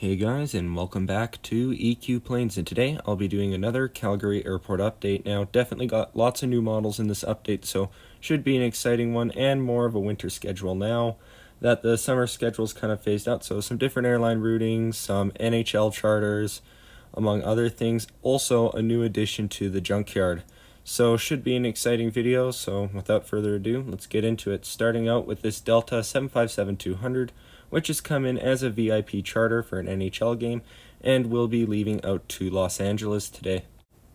Hey guys, and welcome back to EQ Planes, and today I'll be doing another Calgary airport update. Now, definitely got lots of new models in this update, so should be an exciting one and more of a winter schedule now that the summer schedule's kind of phased out. So some different airline routings, some NHL charters, among other things. Also a new addition to the junkyard. So should be an exciting video, so without further ado, let's get into it. Starting out with this Delta 757-200, which has come in as a VIP charter for an NHL game and will be leaving out to Los Angeles today.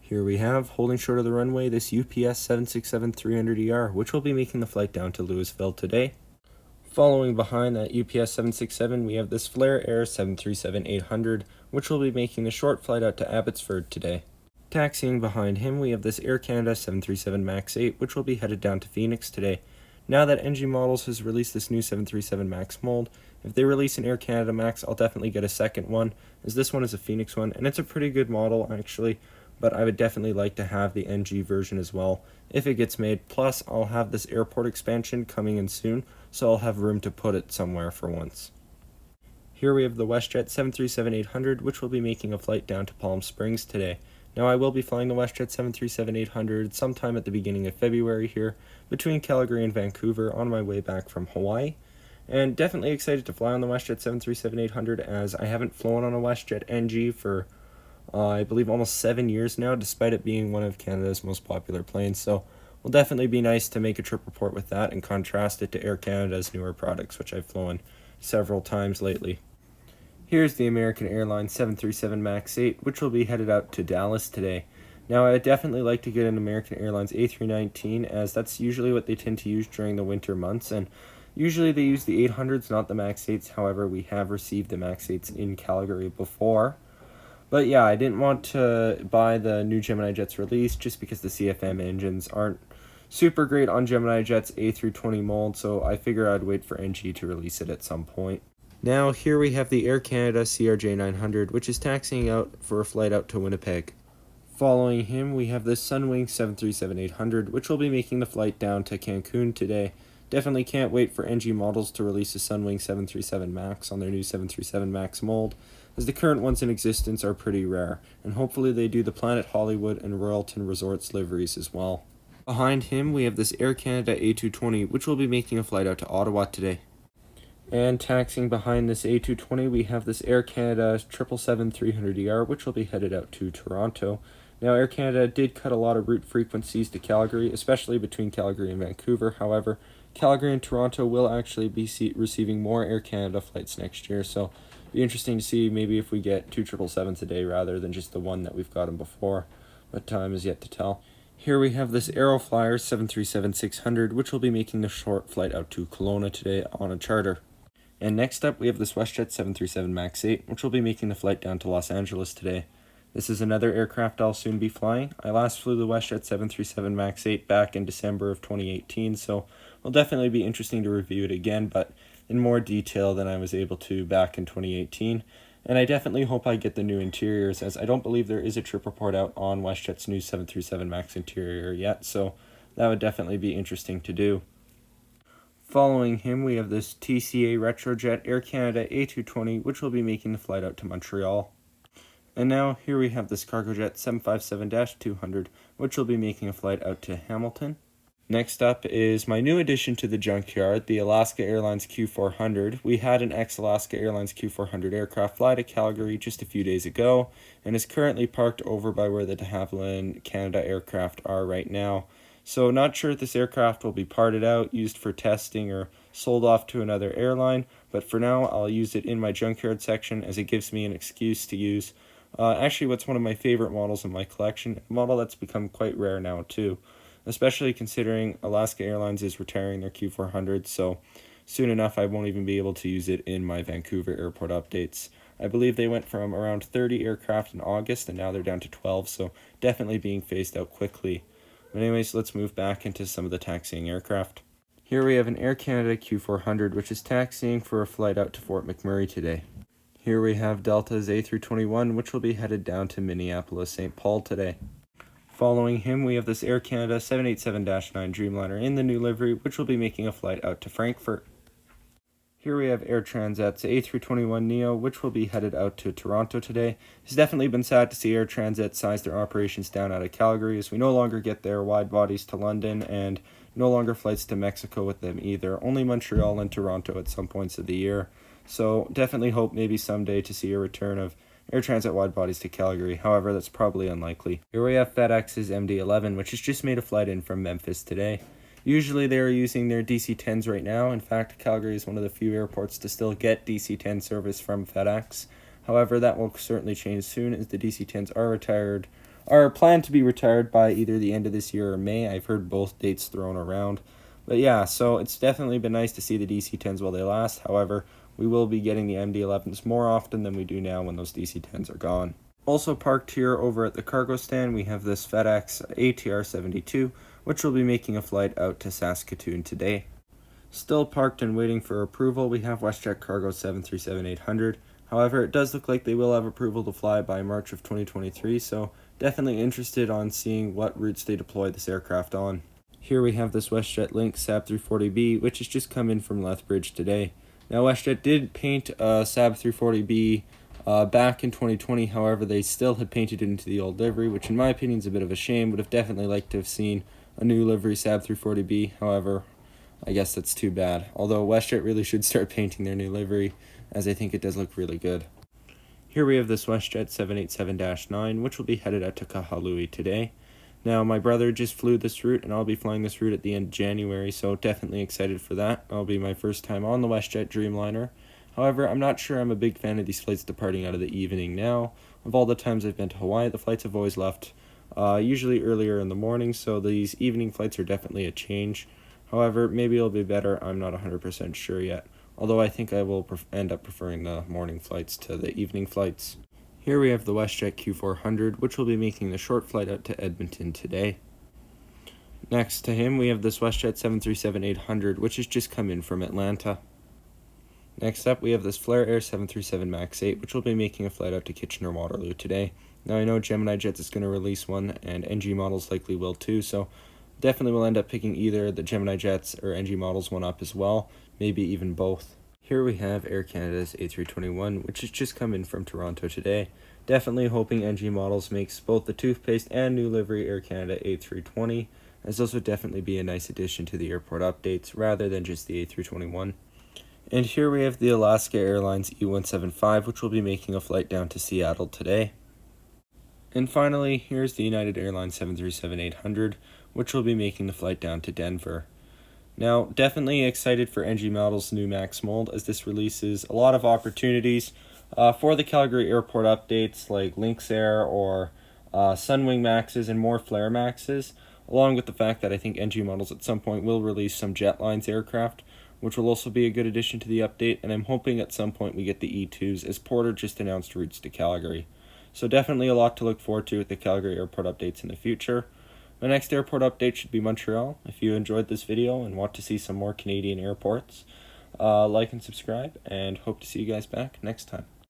Here we have, holding short of the runway, this UPS 767-300ER, which will be making the flight down to Louisville today. Following behind that UPS 767, we have this Flair Air 737-800, which will be making the short flight out to Abbotsford today. Taxiing behind him, we have this Air Canada 737 MAX 8, which will be headed down to Phoenix today. Now that NG Models has released this new 737 MAX mold, if they release an Air Canada MAX, I'll definitely get a second one, as this one is a Phoenix one, and it's a pretty good model actually, but I would definitely like to have the NG version as well if it gets made. Plus, I'll have this airport expansion coming in soon, so I'll have room to put it somewhere for once. Here we have the Westjet 737-800, which will be making a flight down to Palm Springs today. Now, I will be flying the Westjet 737-800 sometime at the beginning of February here, between Calgary and Vancouver on my way back from Hawaii. And definitely excited to fly on the Westjet 737-800, as I haven't flown on a Westjet NG for, I believe, almost 7 years now, despite it being one of Canada's most popular planes. So it will definitely be nice to make a trip report with that and contrast it to Air Canada's newer products, which I've flown several times lately. Here's the American Airlines 737 MAX 8, which will be headed out to Dallas today. Now, I definitely like to get an American Airlines A319, as that's usually what they tend to use during the winter months, and usually they use the 800s, not the MAX 8s. However, we have received the MAX 8s in Calgary before. But yeah, I didn't want to buy the new Gemini Jets release just because the CFM engines aren't super great on Gemini Jets A320 mold, so I figure I'd wait for NG to release it at some point. Now, here we have the Air Canada CRJ900, which is taxiing out for a flight out to Winnipeg. Following him, we have the Sunwing 737-800, which will be making the flight down to Cancun today. Definitely can't wait for NG Models to release a Sunwing 737 MAX on their new 737 MAX mold, as the current ones in existence are pretty rare, and hopefully they do the Planet Hollywood and Royalton Resorts liveries as well. Behind him, we have this Air Canada A220, which will be making a flight out to Ottawa today. And taxiing behind this A220, we have this Air Canada 777-300ER, which will be headed out to Toronto. Now, Air Canada did cut a lot of route frequencies to Calgary, especially between Calgary and Vancouver. However, Calgary and Toronto will actually be receiving more Air Canada flights next year, so it'll be interesting to see maybe if we get 2 777s a day rather than just the one that we've gotten before, but time is yet to tell. Here we have this Aeroflyer 737-600, which will be making the short flight out to Kelowna today on a charter. And next up, we have this Westjet 737 MAX 8, which will be making the flight down to Los Angeles today. This is another aircraft I'll soon be flying. I last flew the Westjet 737 MAX 8 back in December of 2018, so it'll definitely be interesting to review it again, but in more detail than I was able to back in 2018. And I definitely hope I get the new interiors, as I don't believe there is a trip report out on Westjet's new 737 MAX interior yet, so that would definitely be interesting to do. Following him, we have this TCA Retrojet Air Canada A220, which will be making the flight out to Montreal. And now, here we have this Cargojet 757-200, which will be making a flight out to Hamilton. Next up is my new addition to the junkyard, the Alaska Airlines Q400. We had an ex-Alaska Airlines Q400 aircraft fly to Calgary just a few days ago, and is currently parked over by where the de Havilland Canada aircraft are right now. So not sure if this aircraft will be parted out, used for testing, or sold off to another airline, but for now I'll use it in my junkyard section, as it gives me an excuse to use actually what's one of my favorite models in my collection, a model that's become quite rare now too, especially considering Alaska Airlines is retiring their Q400, so soon enough I won't even be able to use it in my Vancouver airport updates. I believe they went from around 30 aircraft in August, and now they're down to 12, so definitely being phased out quickly. But anyways, let's move back into some of the taxiing aircraft. Here we have an Air Canada Q400, which is taxiing for a flight out to Fort McMurray today. Here we have Delta's A321, which will be headed down to Minneapolis-St. Paul today. Following him, we have this Air Canada 787-9 Dreamliner in the new livery, which will be making a flight out to Frankfurt. Here we have Air Transat's A321neo, which will be headed out to Toronto today. It's definitely been sad to see Air Transat size their operations down out of Calgary, as we no longer get their wide bodies to London and no longer flights to Mexico with them either. Only Montreal and Toronto at some points of the year. So definitely hope maybe someday to see a return of Air Transat wide bodies to Calgary. However, that's probably unlikely. Here we have FedEx's MD-11, which has just made a flight in from Memphis today. Usually they are using their DC-10s right now. In fact, Calgary is one of the few airports to still get DC-10 service from FedEx. However, that will certainly change soon, as the DC-10s are planned to be retired by either the end of this year or May. I've heard both dates thrown around. But yeah, so it's definitely been nice to see the DC-10s while they last. However, we will be getting the MD-11s more often than we do now when those DC-10s are gone. Also parked here over at the cargo stand, we have this FedEx ATR-72, which will be making a flight out to Saskatoon today. Still parked and waiting for approval, we have Westjet Cargo 737-800. However, it does look like they will have approval to fly by March of 2023, so definitely interested on seeing what routes they deploy this aircraft on. Here we have this Westjet Lynx SAB 340B, which has just come in from Lethbridge today. Now, Westjet did paint SAB 340B back in 2020, however, they still had painted it into the old livery, which in my opinion is a bit of a shame. Would have definitely liked to have seen a new livery SAB 340B, however, I guess that's too bad. Although Westjet really should start painting their new livery, as I think it does look really good. Here we have this Westjet 787-9, which will be headed out to Kahului today. Now, my brother just flew this route, and I'll be flying this route at the end of January, so definitely excited for that. It'll be my first time on the Westjet Dreamliner. However, I'm not sure I'm a big fan of these flights departing out of the evening now. Of all the times I've been to Hawaii, the flights have always left usually earlier in the morning, so these evening flights are definitely a change. However, maybe it'll be better, I'm not 100% sure yet. Although I think I will end up preferring the morning flights to the evening flights. Here we have the Westjet Q400, which will be making the short flight out to Edmonton today. Next to him, we have this Westjet 737-800, which has just come in from Atlanta. Next up, we have this Flair Air 737 MAX 8, which will be making a flight out to Kitchener-Waterloo today. Now, I know Gemini Jets is going to release one, and NG Models likely will too, so definitely we'll end up picking either the Gemini Jets or NG Models one up as well, maybe even both. Here we have Air Canada's A321, which has just come in from Toronto today. Definitely hoping NG Models makes both the toothpaste and new livery Air Canada A320, as those would definitely be a nice addition to the airport updates rather than just the A321. And here we have the Alaska Airlines E175, which will be making a flight down to Seattle today. And finally, here's the United Airlines 737-800, which will be making the flight down to Denver. Now, definitely excited for NG Models' new MAX mold, as this releases a lot of opportunities for the Calgary airport updates like Lynx Air or Sunwing Maxes and more Flair Maxes, along with the fact that I think NG Models at some point will release some Jetlines aircraft, which will also be a good addition to the update, and I'm hoping at some point we get the E2s, as Porter just announced routes to Calgary. So definitely a lot to look forward to with the Calgary airport updates in the future. My next airport update should be Montreal. If you enjoyed this video and want to see some more Canadian airports, like and subscribe, and hope to see you guys back next time.